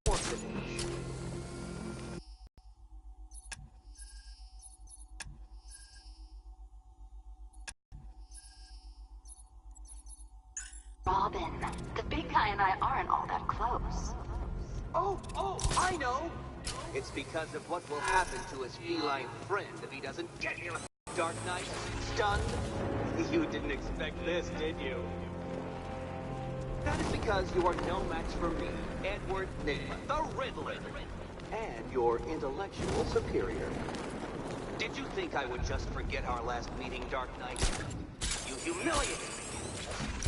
orphanage. Robin, the big guy and I aren't all that close. Oh, I know! It's because of what will happen to his feline friend if he doesn't get here. Dark Knight, stunned? You didn't expect this, did you? That is because you are no match for me, Edward Nygma, the Riddler, and your intellectual superior. Did you think I would just forget our last meeting, Dark Knight? You humiliated me.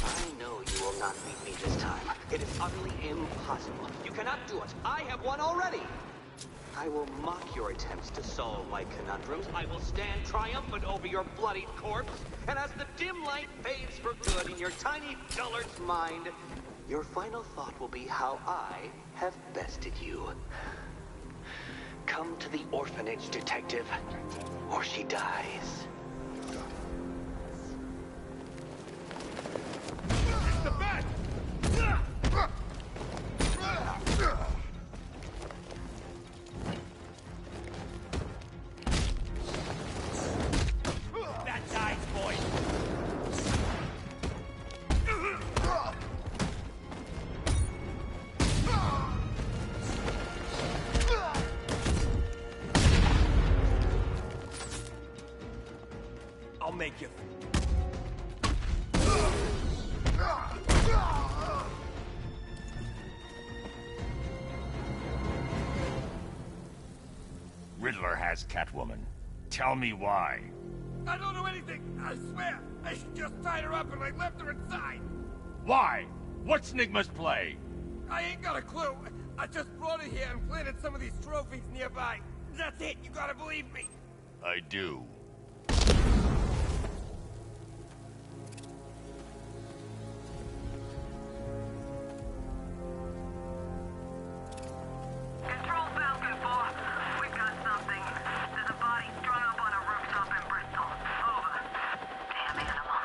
I know you will not beat me this time. It is utterly impossible. You cannot do it. I have won already. I will mock your attempts to solve my conundrums. I will stand triumphant over your bloodied corpse. And as the dim light fades for good in your tiny dullard's mind, your final thought will be how I have bested you. Come to the orphanage, detective, or she dies. It's the best! That dies, boys! I'll make you. Riddler has Catwoman. Tell me why. I don't know anything! I swear! I just tied her up and I left her inside! Why? What's Nygma's play? I ain't got a clue! I just brought her here and planted some of these trophies nearby. That's it, you gotta believe me! I do. Control Falcon 4. We've got something. There's a body strung up on a rooftop in Bristol. Over. Damn animal.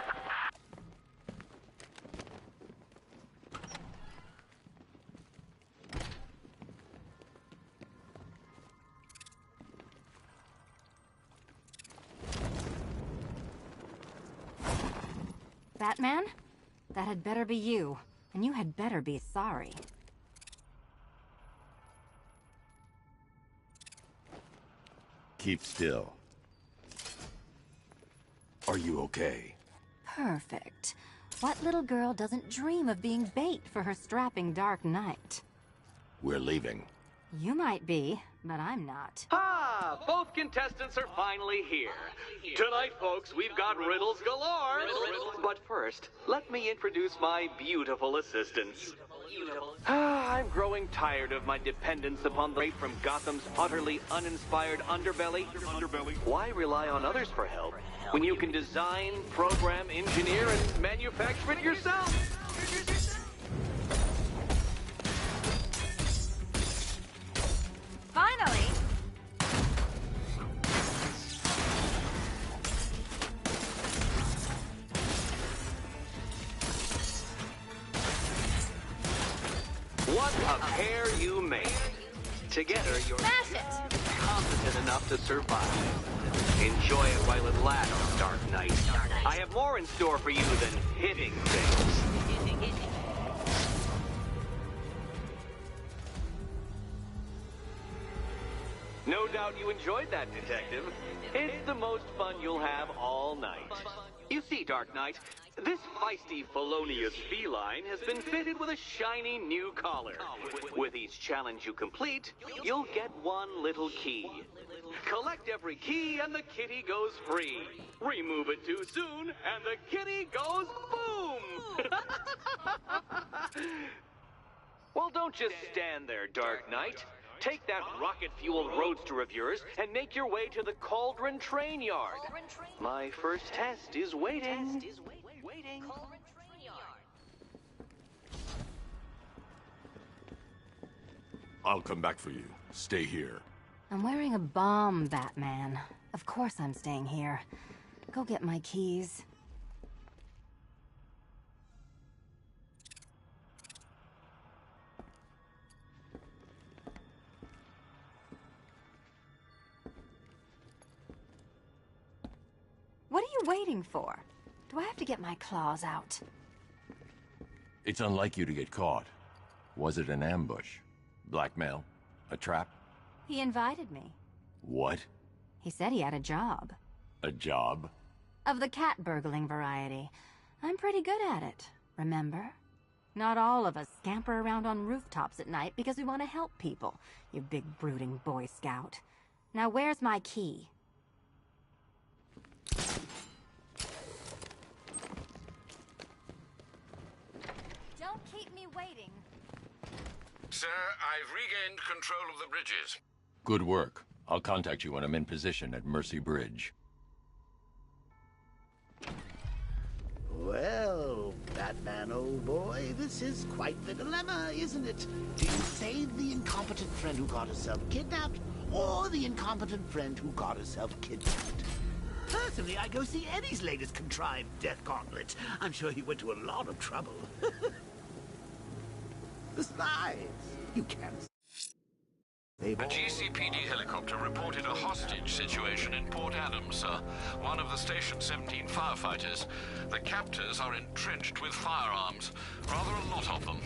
Batman? That had better be you. And you had better be sorry. Keep still. Are you okay? Perfect. What little girl doesn't dream of being bait for her strapping Dark Knight? We're leaving. You might be, but I'm not. Ah, both contestants are finally here. Tonight, folks, we've got riddles galore. But first, let me introduce my beautiful assistants. I'm growing tired of my dependence upon the rate from Gotham's utterly uninspired underbelly. Why rely on others for help when you can design, program, engineer, and manufacture it yourself? Finally! What a pair you make. Together, you're Smash it! competent enough to survive. Enjoy it while it lasts, Dark Knight. I have more in store for you than hitting things. No doubt you enjoyed that, Detective. It's the most fun you'll have all night. You see, Dark Knight, this feisty felonious feline has been fitted with a shiny new collar. With each challenge you complete, you'll get one little key. Collect every key and the kitty goes free. Remove it too soon and the kitty goes boom! Well, don't just stand there, Dark Knight. Take that rocket-fueled roadster of yours and make your way to the Cauldron Train Yard. My first test is waiting. I'll come back for you. Stay here. I'm wearing a bomb, Batman. Of course I'm staying here. Go get my keys. waiting for? Do I have to get my claws out? It's unlike you to get caught. Was it an ambush? Blackmail? A trap? He invited me. What? He said he had a job. A job? Of the cat burgling variety. I'm pretty good at it, remember? Not all of us scamper around on rooftops at night because we want to help people, you big brooding Boy Scout. Now where's my key? Don't keep me waiting. Sir, I've regained control of the bridges. Good work. I'll contact you when I'm in position at Mercy Bridge. Well, Batman, old boy, this is quite the dilemma, isn't it? Do you save the incompetent friend who got herself kidnapped, or the incompetent friend who got herself kidnapped? Personally, I go see Eddie's latest contrived death gauntlet. I'm sure he went to a lot of trouble. Besides, you can't... A GCPD helicopter reported a hostage situation in Port Adams, sir. One of the Station 17 firefighters. The captors are entrenched with firearms. Rather a lot of them.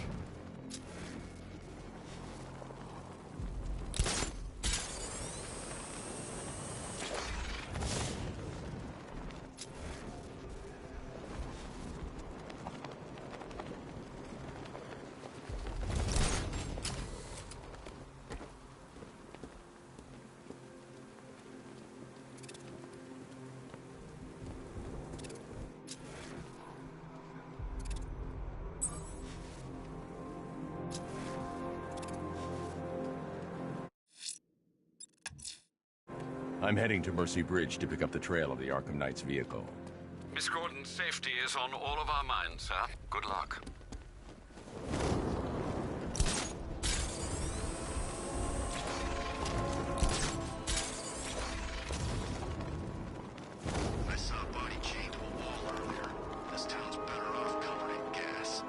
I'm heading to Mercy Bridge to pick up the trail of the Arkham Knight's vehicle. Miss Gordon's safety is on all of our minds, sir. Good luck. I saw a body chained to a wall earlier. This town's better off covered in gas.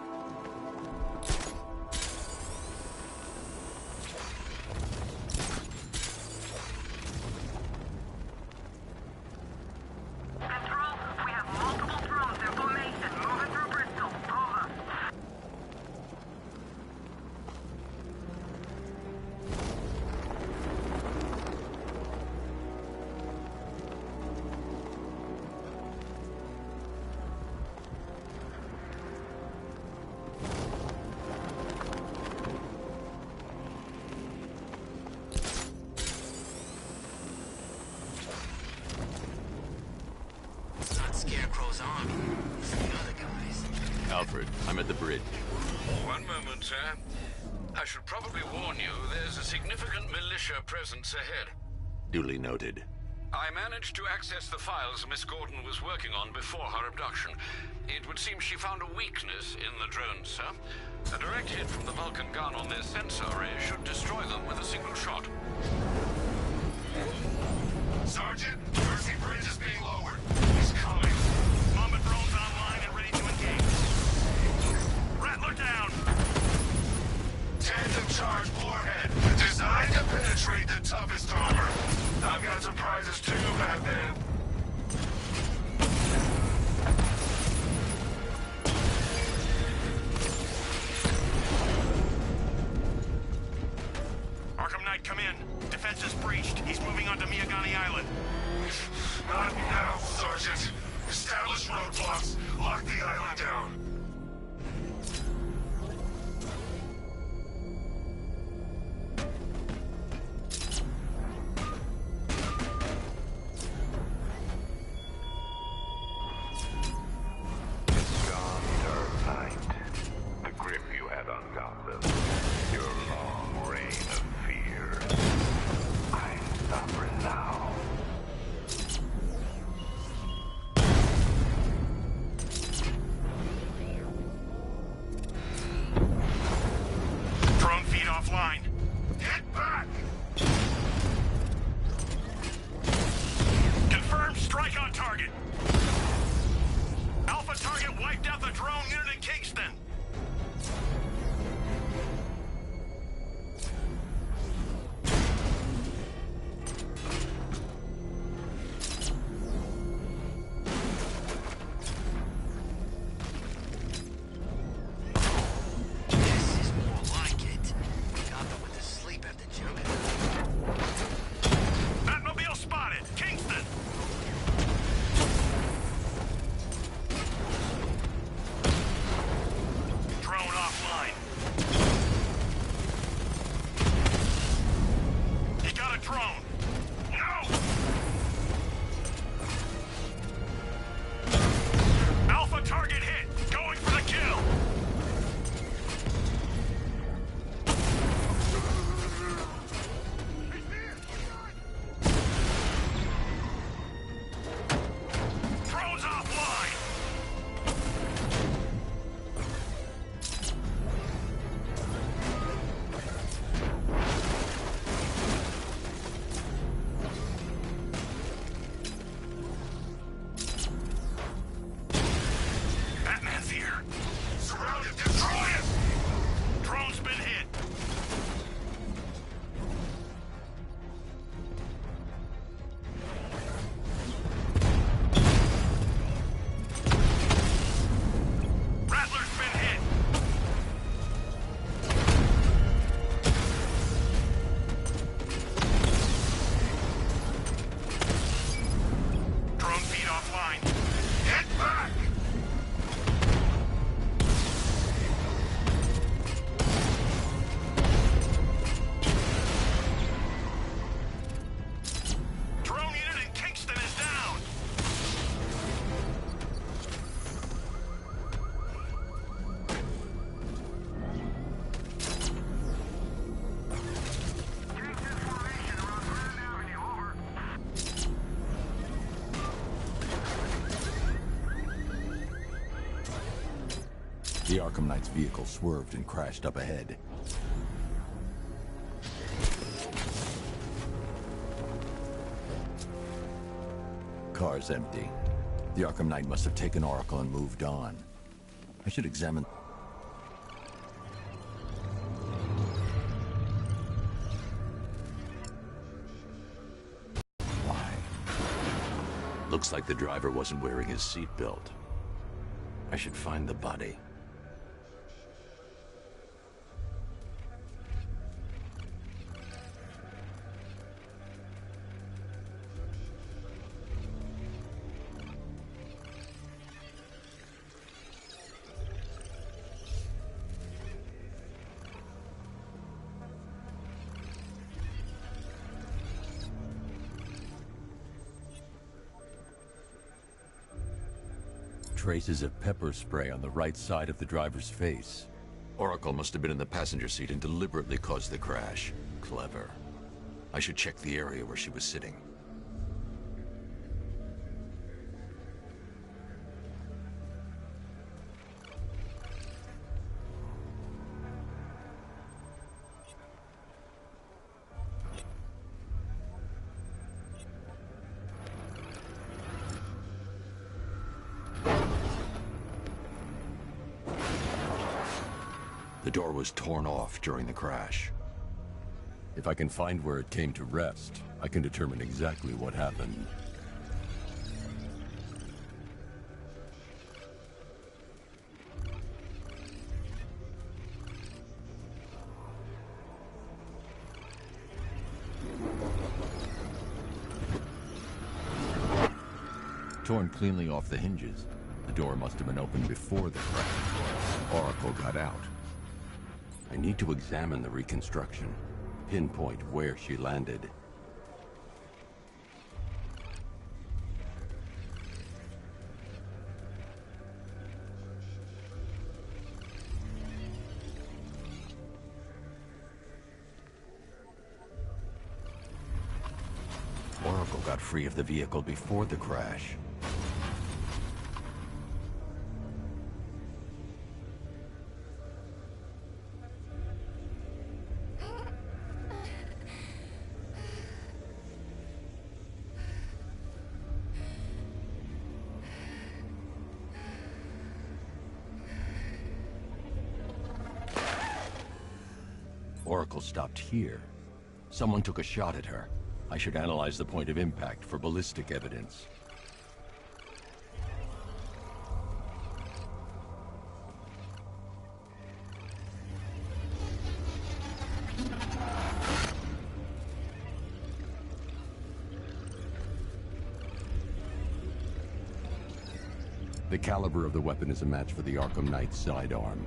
Control, we have multiple drones in formation moving through Bristol. Over. It's not Scarecrow's army. It's the other guys. Alfred, I'm at the bridge. One moment, sir. I should probably warn you, there's a significant militia presence ahead. Duly noted. I managed to access the files Miss Gordon was working on before her abduction. It would seem she found a weakness in the drones, sir. A direct hit from the Vulcan gun on their sensor array should destroy them with a single shot. Sergeant, Mercy Bridge is being lowered. He's coming. Mama drones online and ready to engage. Rattler down. Tandem charge warhead, designed to penetrate the toughest armor. I've got surprises too, Batman. Arkham Knight, come in. Defense is breached. He's moving onto Miyagani Island. Not now, Sergeant. Establish roadblocks. Lock the island down. Gone, Dark Knight. The grip you had on Gotham. Your long reign of fear. I suffer now. Drone feed offline. Get back! Confirmed strike on target. Alpha target wiped out the drone unit in Kingston. The Arkham Knight's vehicle swerved and crashed up ahead. Car's empty. The Arkham Knight must have taken Oracle and moved on. I should examine... Why? Looks like the driver wasn't wearing his seatbelt. I should find the body. Traces of pepper spray on the right side of the driver's face. Oracle must have been in the passenger seat and deliberately caused the crash. Clever. I should check the area where she was sitting. The door was torn off during the crash. If I can find where it came to rest, I can determine exactly what happened. Torn cleanly off the hinges. The door must have been opened before the crash. Oracle got out. I need to examine the reconstruction, pinpoint where she landed. Oracle got free of the vehicle before the crash. Oracle stopped here. Someone took a shot at her. I should analyze the point of impact for ballistic evidence. The caliber of the weapon is a match for the Arkham Knight's sidearm.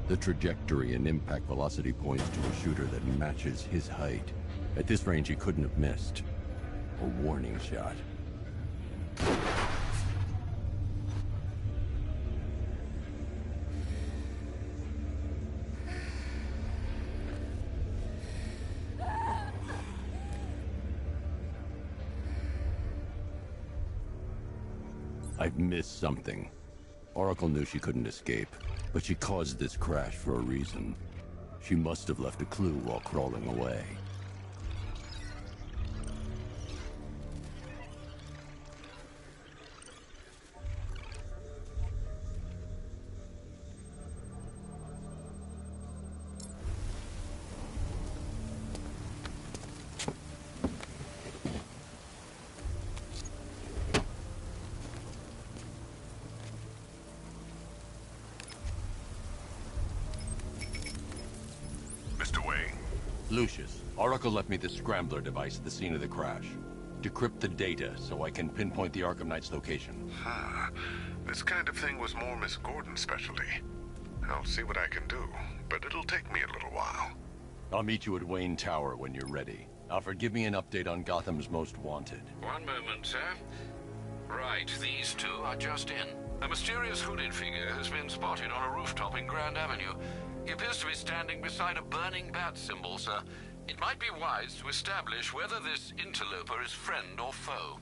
The trajectory and impact velocity points to a shooter that matches his height. At this range, he couldn't have missed. A warning shot. I've missed something. Oracle knew she couldn't escape, but she caused this crash for a reason. She must have left a clue while crawling away. Lucius, Oracle left me the scrambler device at the scene of the crash. Decrypt the data so I can pinpoint the Arkham Knight's location. This kind of thing was more Miss Gordon's specialty. I'll see what I can do, but it'll take me a little while. I'll meet you at Wayne Tower when you're ready. Alfred, give me an update on Gotham's Most Wanted. One moment, sir. Right, these two are just in. A mysterious hooded figure has been spotted on a rooftop in Grand Avenue. He appears to be standing beside a burning bat symbol, sir. It might be wise to establish whether this interloper is friend or foe.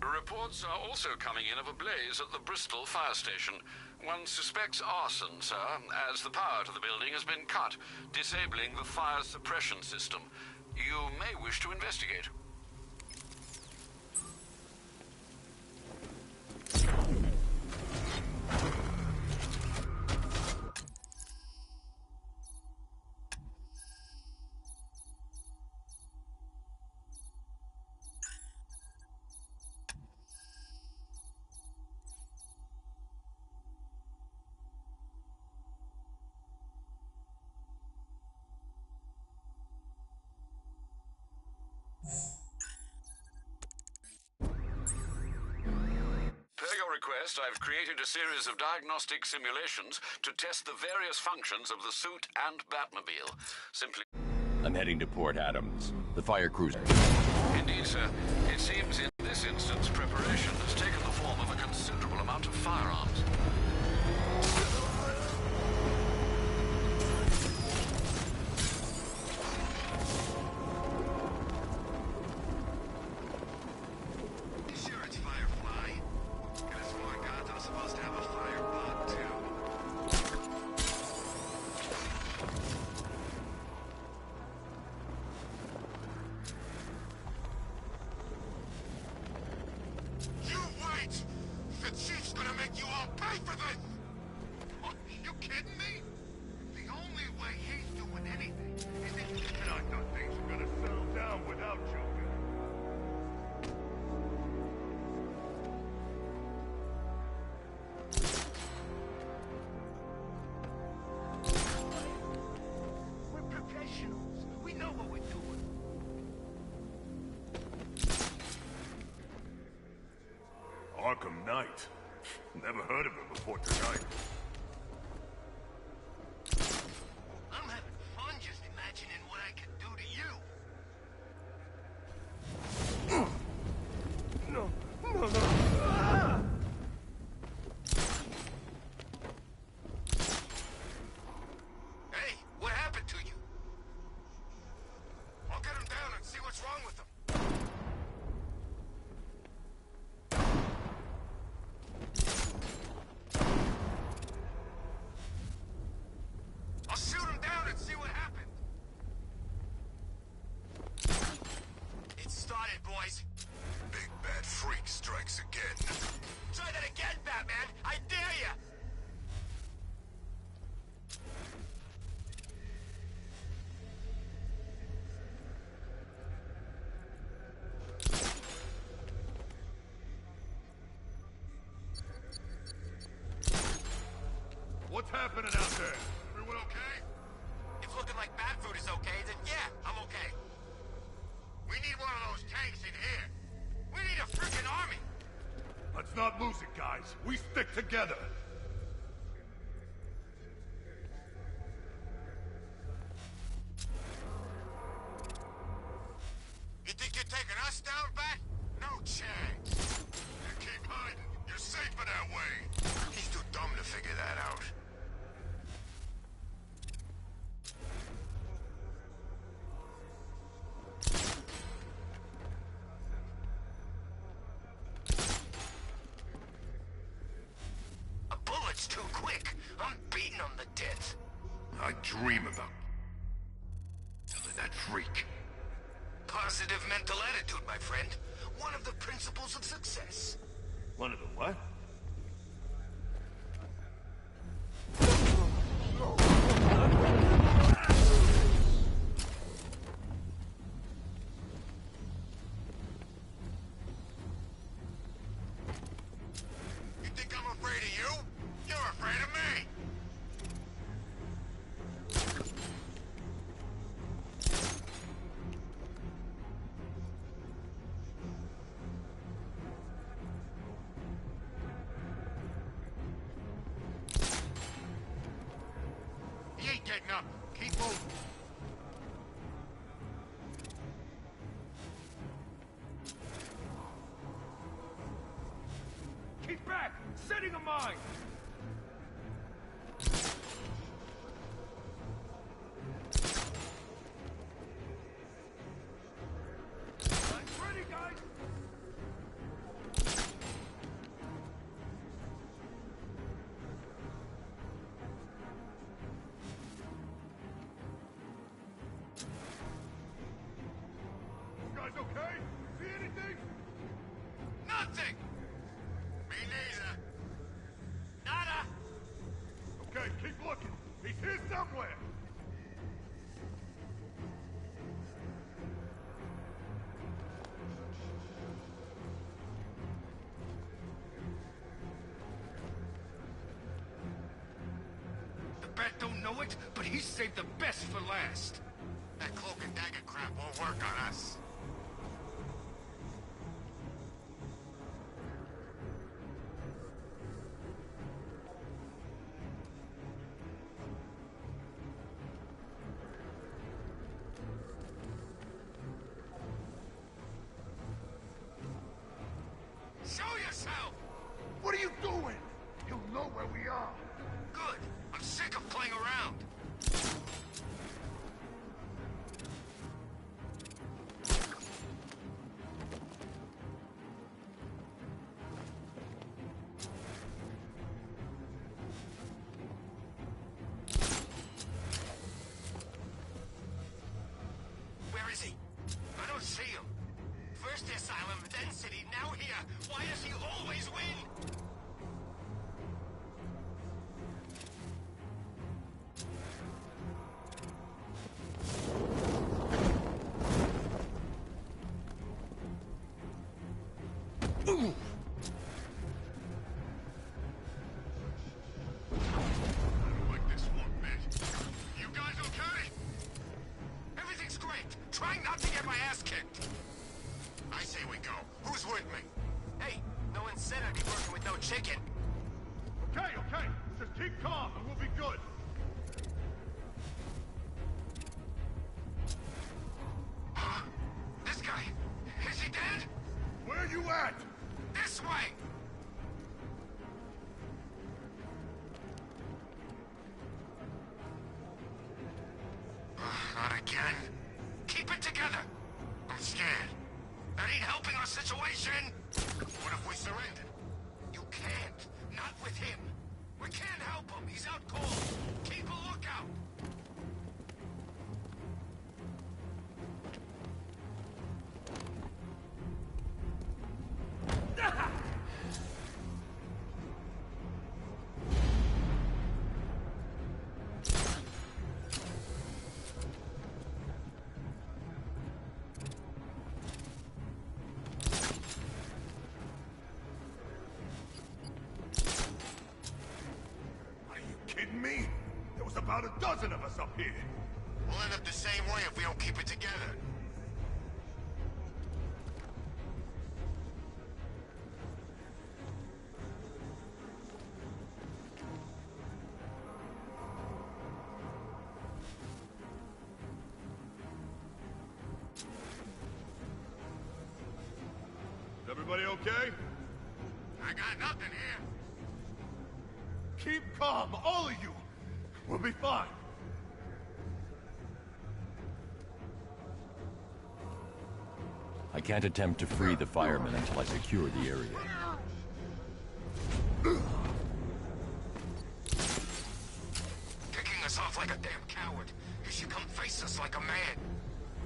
Reports are also coming in of a blaze at the Bristol fire station. One suspects arson, sir, as the power to the building has been cut, disabling the fire suppression system. You may wish to investigate. Per your request, I've created a series of diagnostic simulations to test the various functions of the suit and Batmobile. Simply... I'm heading to Port Adams. The fire cruiser. Indeed, sir. It seems in this instance, preparation has taken the form of a considerable amount of firearms. Sure, it's Firefly. Could have sworn Gotham's supposed to have a fire bug, too. You wait! The chief's gonna make you all pay for this! Are you kidding me? The only way he's doing anything is if... And I thought things were gonna settle down without Joker. We're professionals. We know what we're doing. Arkham Knight. Never heard of him before tonight. I'm having fun just imagining what I could do to you. No, no, no. Ah! Hey, what happened to you? I'll get him down and see what's wrong with him. I'll shoot him down and see what happened. It started, boys. Big bad freak strikes again. Try that again, Batman! I dare ya! What's happening out there? Everyone okay? If looking like bat food is okay, then yeah, I'm okay. We need one of those tanks in here. We need a freaking army. Let's not lose it, guys. We stick together. You think you're taking us down, Bat? No chance. You keep hiding. You're safer that way. He's too dumb to figure that out. A bullet's too quick. I'm beating him to death. I dream about killing that freak. Positive mental attitude, my friend. One of the principles of success. One of the what? You think I'm afraid of you? You're afraid of me! He ain't getting up. Keep moving. Keep back! Setting a mine! Mine's ready, guys! somewhere! The Bat don't know it, but he saved the best for last. That cloak and dagger crap won't work on us. Show yourself! What are you doing? He'll know where we are. Good. I'm sick of playing around. Where is he? I don't see him. First the asylum, then city, now here. Why does he always win? I don't like this one bit. You guys okay? Everything's great. Trying not to get my ass kicked. I say we go. Who's with me? Hey, no one said I'd be working with no chicken. Okay, okay. Just keep calm and we'll be good. Huh? This guy, is he dead? Where you at? This way! Not again. Keep it together! I'm scared. That ain't helping our situation! What if we surrender? You can't. Not with him. We can't help him. He's out cold. Keep a lookout. Are you kidding me? There was about a dozen of us up here. We'll end up the same way if we don't keep it together. Is everybody okay? I got nothing here. Keep calm, all of you. We'll be fine. I can't attempt to free the firemen until I secure the area. Kicking us off like a damn coward. You should come face us like a man.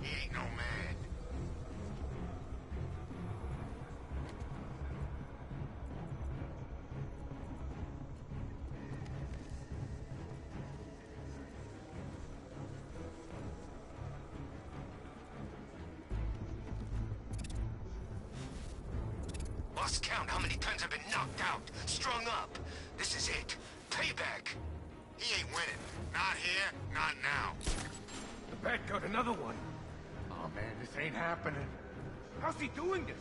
He ain't no man. Lost count how many times I've been knocked out, strung up. This is it. Payback. He ain't winning. Not here, not now. The Bat got another one. Oh man, this ain't happening. How's he doing this?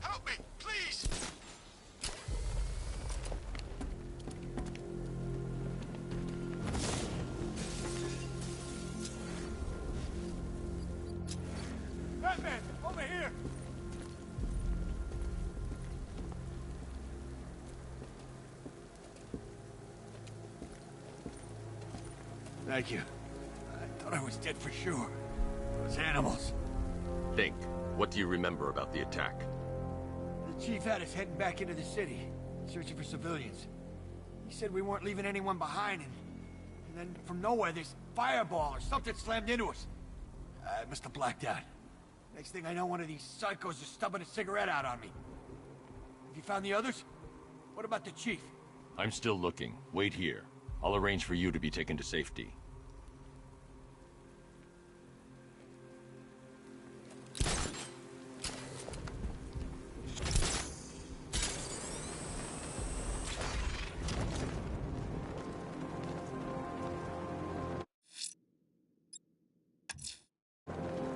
Help me, please! Batman, over here! Thank you. I thought I was dead for sure. Those animals. Think. What do you remember about the attack? The chief had us heading back into the city, searching for civilians. He said we weren't leaving anyone behind, and then from nowhere, this fireball or something slammed into us. I must have blacked out. Next thing I know, one of these psychos is stubbing a cigarette out on me. Have you found the others? What about the chief? I'm still looking. Wait here. I'll arrange for you to be taken to safety.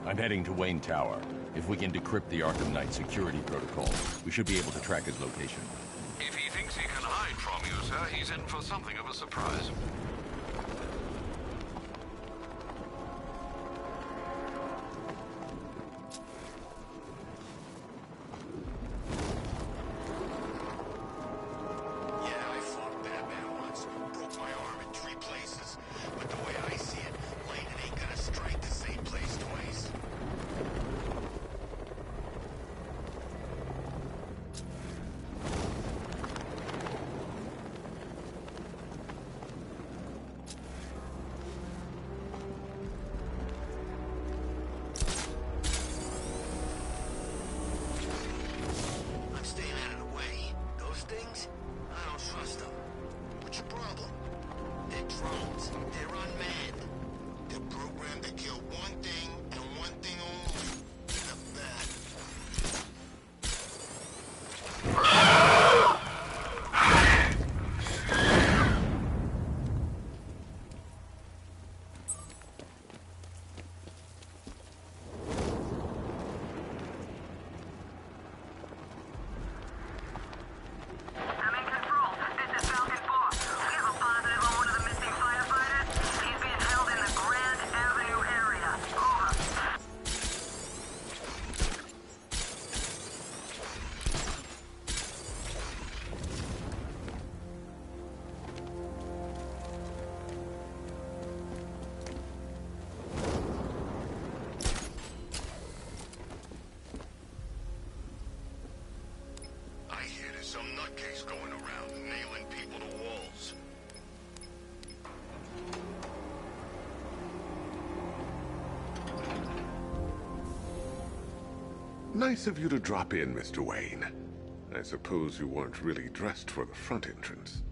I'm heading to Wayne Tower. If we can decrypt the Arkham Knight security protocol, we should be able to track his location. If he thinks he can hide from you, sir, he's in for something of a surprise. Yeah, I fought Batman once. Broke my arm in 3 places. But the way I see it, Layden ain't gonna strike the same place twice. I'm staying out of the way. Those things, I don't trust them. What's your problem? They're drones. They're unmanned. They're programmed to kill one thing and one thing only. The bat. I'm in control. This is Falcon 4. We have a positive on one of the missing firefighters. He's being held in the Grand Avenue area. Over. I hear there's some nutcase going around, nailing people to walls. Nice of you to drop in, Mr. Wayne. I suppose you weren't really dressed for the front entrance.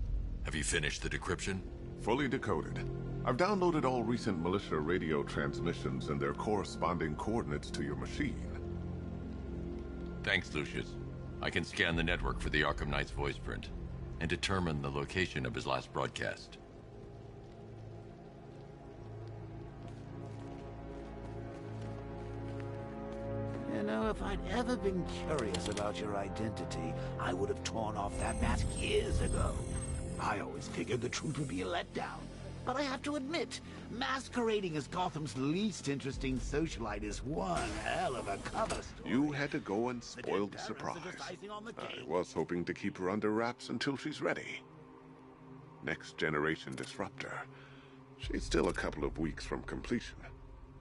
Have you finished the decryption? Fully decoded. I've downloaded all recent militia radio transmissions and their corresponding coordinates to your machine. Thanks, Lucius. I can scan the network for the Arkham Knight's voice print and determine the location of his last broadcast. You know, if I'd ever been curious about your identity, I would have torn off that mask years ago. I always figured the truth would be a letdown. But I have to admit, masquerading as Gotham's least interesting socialite is one hell of a cover story. You had to go and spoil the surprise. I was hoping to keep her under wraps until she's ready. Next generation disruptor. She's still a couple of weeks from completion,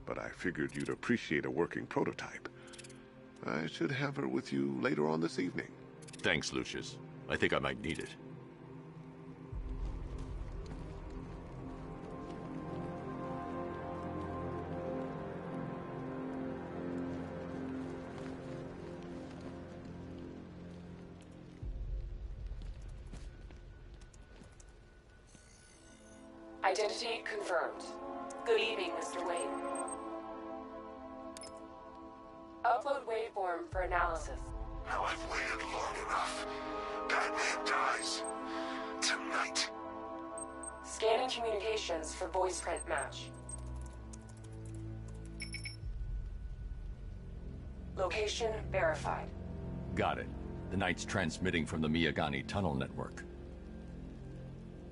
but I figured you'd appreciate a working prototype. I should have her with you later on this evening. Thanks, Lucius. I think I might need it. Identity confirmed. Good evening, Mr. Wayne. Upload waveform for analysis. Now I've waited long enough. Batman dies. Tonight. Scanning communications for voice print match. Location verified. Got it. The Knight's transmitting from the Miyagani tunnel network.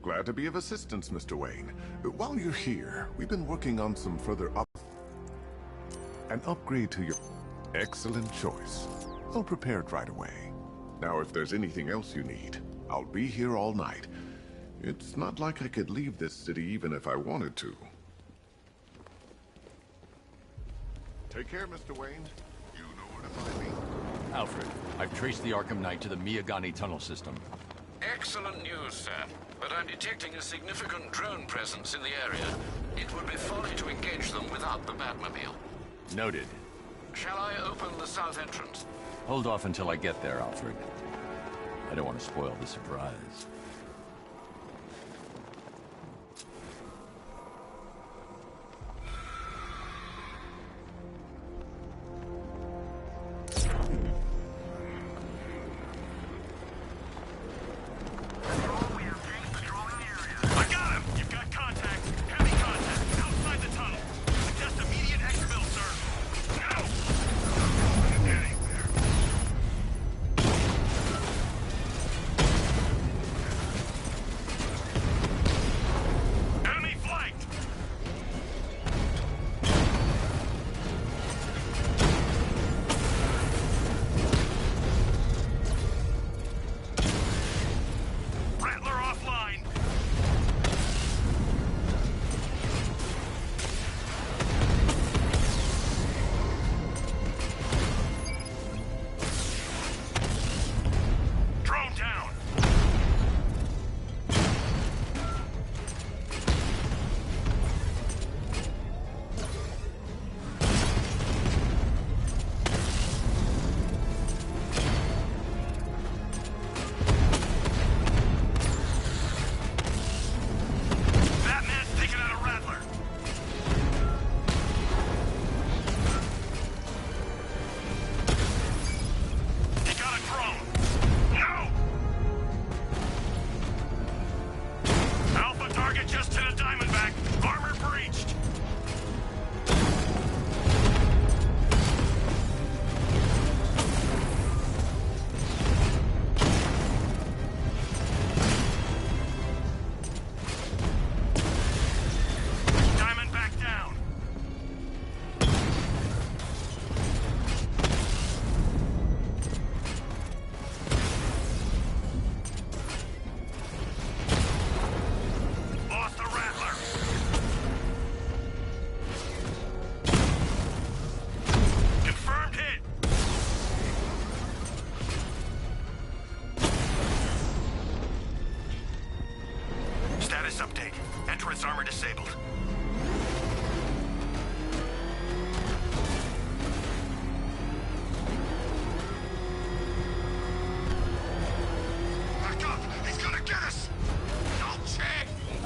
Glad to be of assistance, Mr. Wayne. While you're here, we've been working on some further an upgrade to your... Excellent choice. I'll prepare it right away. Now, if there's anything else you need, I'll be here all night. It's not like I could leave this city even if I wanted to. Take care, Mr. Wayne. You know where to find me. Alfred, I've traced the Arkham Knight to the Miyagani tunnel system. Excellent news, sir. But I'm detecting a significant drone presence in the area. It would be folly to engage them without the Batmobile. Noted. Shall I open the south entrance? Hold off until I get there, Alfred. I don't want to spoil the surprise.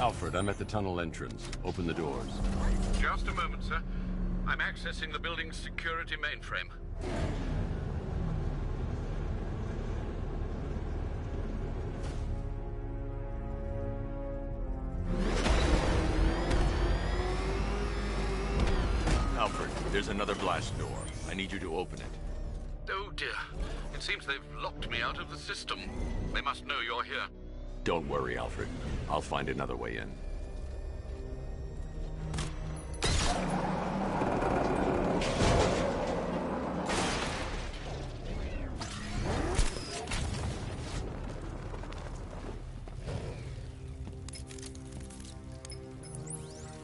Alfred, I'm at the tunnel entrance. Open the doors. Just a moment, sir. I'm accessing the building's security mainframe. Alfred, there's another blast door. I need you to open it. Oh dear. It seems they've locked me out of the system. They must know you're here. Don't worry, Alfred. I'll find another way in.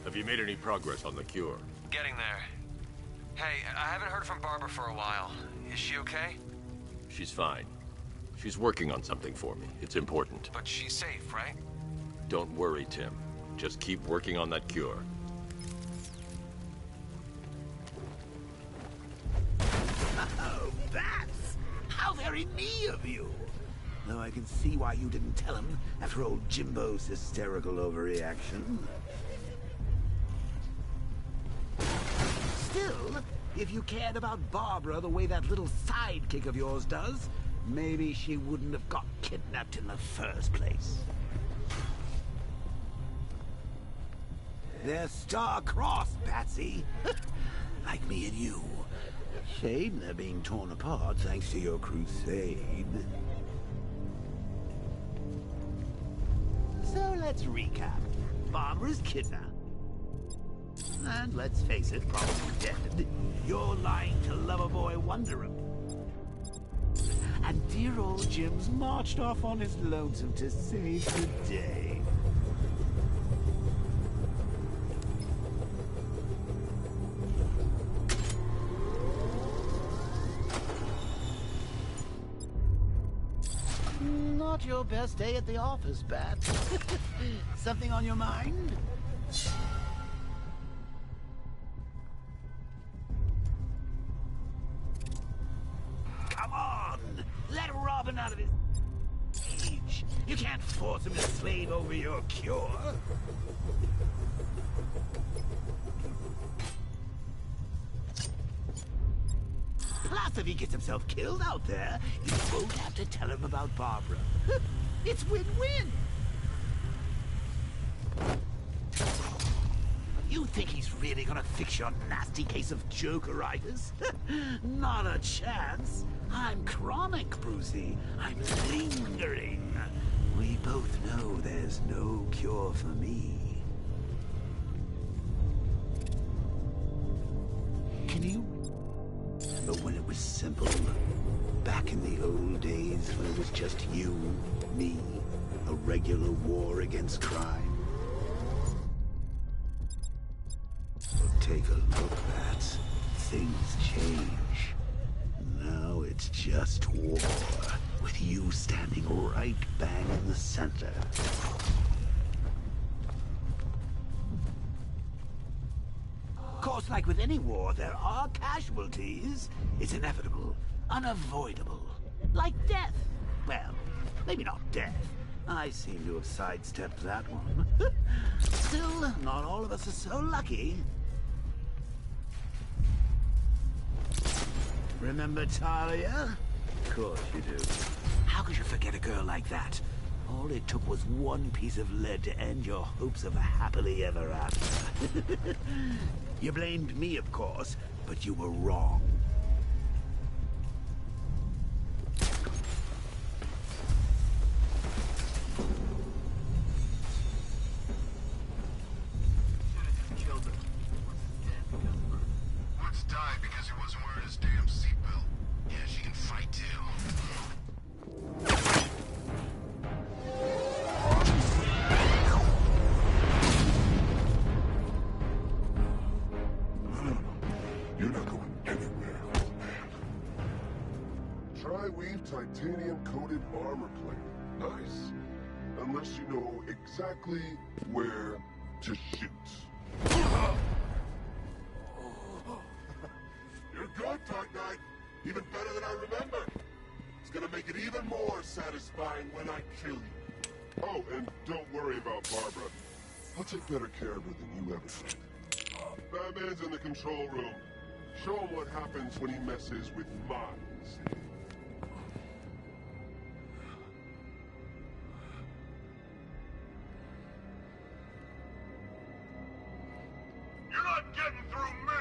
Have you made any progress on the cure? Getting there. Hey, I haven't heard from Barbara for a while. Is she okay? She's fine. She's working on something for me. It's important. But she's safe, right? Don't worry, Tim. Just keep working on that cure. Oh, Bats! How very me of you! Though I can see why you didn't tell him after old Jimbo's hysterical overreaction. Still, If you cared about Barbara the way that little sidekick of yours does, maybe she wouldn't have got kidnapped in the first place. They're star-crossed, Patsy. Like me and you. Shame they're being torn apart thanks to your crusade. So let's recap. Barbara's kidnapped. And let's face it, probably dead. You're lying to Loverboy Wonderum. And dear old Jim's marched off on his lonesome to save the day. Not your best day at the office, Bat. Something on your mind? Come on! Let Robin out of his cage. You can't force him to slave over your cure. Plus, if he gets himself killed out there, you won't have to tell him about Barbara. It's win-win! You think he's really gonna fix your nasty case of jokeritis? Not a chance. I'm chronic, Brucey. I'm lingering. We both know there's no cure for me. Can you remember when it was simple? Back in the old days when it was just you, me, a regular war against crime? Well, take a look, Bats. Things change. Now it's just war, with you standing right bang in the center. Of course, like with any war, there are casualties. It's inevitable, unavoidable. Like death. Well, maybe not death. I seem to have sidestepped that one. Still, not all of us are so lucky. Remember Talia? Of course you do. How could you forget a girl like that? All it took was one piece of lead to end your hopes of a happily ever after. You blamed me, of course, but you were wrong. Woods died because he wasn't wearing his damn seatbelt. Yeah, she can fight too. You're not going anywhere, old man. Tri-weave titanium-coated armor plate. Nice. Unless you know exactly where to shoot. You're good, Dark Knight. Even better than I remember. It's gonna make it even more satisfying when I kill you. Oh, and don't worry about Barbara. I'll take better care of her than you ever did. Batman's in the control room. Show him what happens when he messes with minds. You're not getting through me!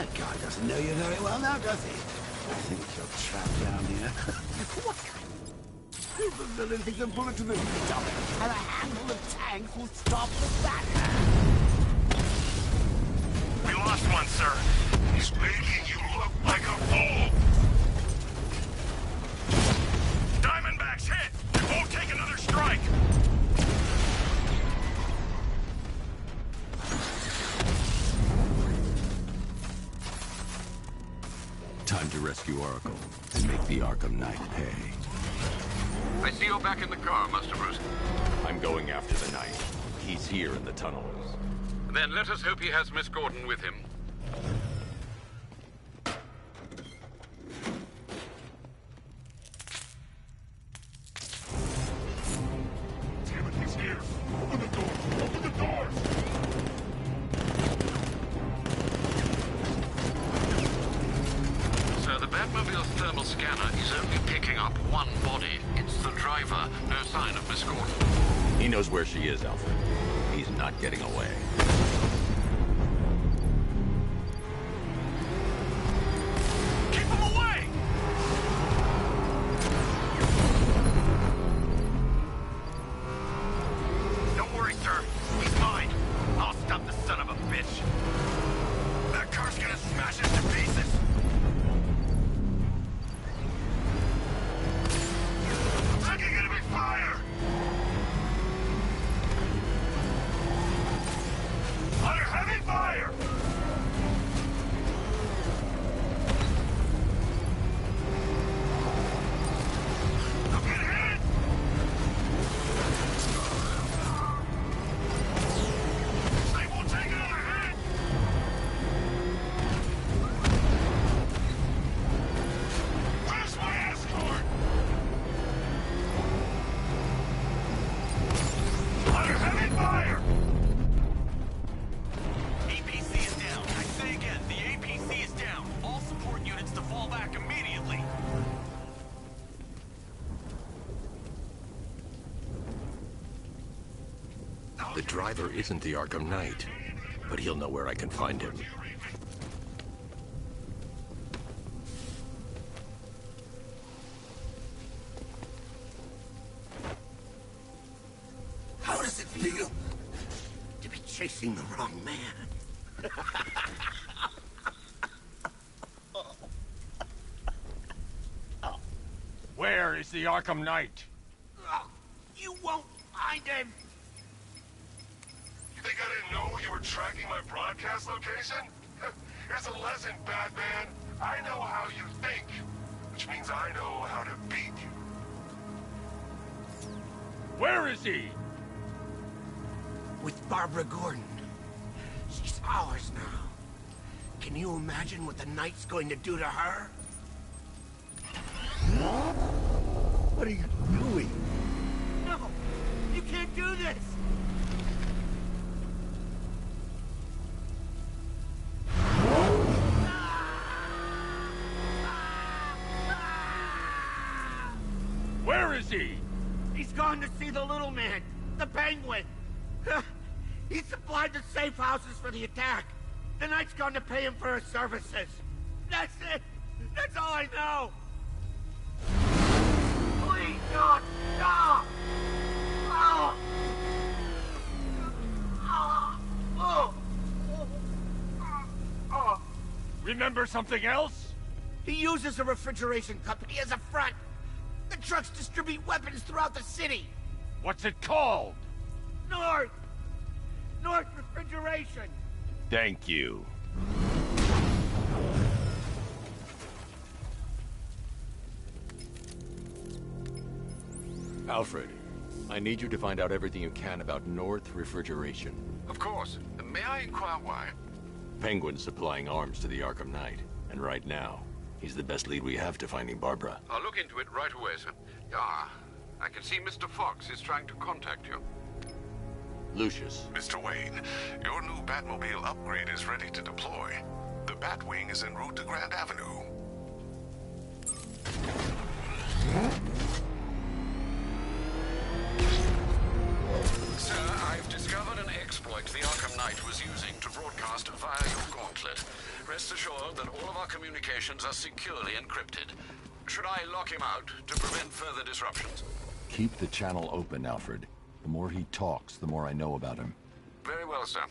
That guy doesn't know you very well now, does he? I think you're trapped down here. What kind of villain thinks a bullet to the stomach and a handful of tanks will stop the Batman? We lost one, sir. He's making you look like a fool. Diamondback's hit. It won't take another strike. Time to rescue Oracle and make the Arkham Knight pay. I see you're back in the car, Master Bruce. I'm going after the Knight. He's here in the tunnels. Then let us hope he has Miss Gordon with him. Damn it, he's here. Open the door. Open the doors. Sir, the Batmobile's thermal scanner is only picking up one body. It's the driver. No sign of Miss Gordon. He knows where she is, Alfred. He's not getting away. Keep him away! Don't worry, sir. He's mine. I'll stop the son of a bitch. That car's gonna smash us to pieces. Taking enemy fire! Under heavy fire! Don't get hit! They won't take another hit! Where's my escort? Under heavy fire! APC is down. I say again, the APC is down. All support units to fall back immediately. The driver isn't the Arkham Knight, but he'll know where I can find him. How does it feel to be chasing the wrong man? Where is the Arkham Knight? You won't find him! You think I didn't know you were tracking my broadcast location? Here's a lesson, Batman. I know how you think, which means I know how to beat you. Where is he? With Barbara Gordon. She's ours now. Can you imagine what the Knight's going to do to her? What are you doing? No! You can't do this! Where is he? He's gone to see the little man, the Penguin. He supplied the safe houses for the attack. The Knight's gone to pay him for his services. That's it. That's all I know. Please, God, stop! Oh. Oh. Oh. Remember something else? He uses a refrigeration company as a front. The trucks distribute weapons throughout the city. What's it called? North Refrigeration. Thank you. Alfred, I need you to find out everything you can about North Refrigeration. Of course. May I inquire why? Penguin's supplying arms to the Arkham Knight, and right now, he's the best lead we have to finding Barbara. I'll look into it right away, sir. Ah, I can see Mr. Fox is trying to contact you. Lucius. Mr. Wayne, your new Batmobile upgrade is ready to deploy. The Batwing is en route to Grand Avenue. Sir, I've discovered an exploit the Arkham Knight was using to broadcast via your gauntlet. Rest assured that all of our communications are securely encrypted. Should I lock him out to prevent further disruptions? Keep the channel open, Alfred. The more he talks, the more I know about him. Very well, sir.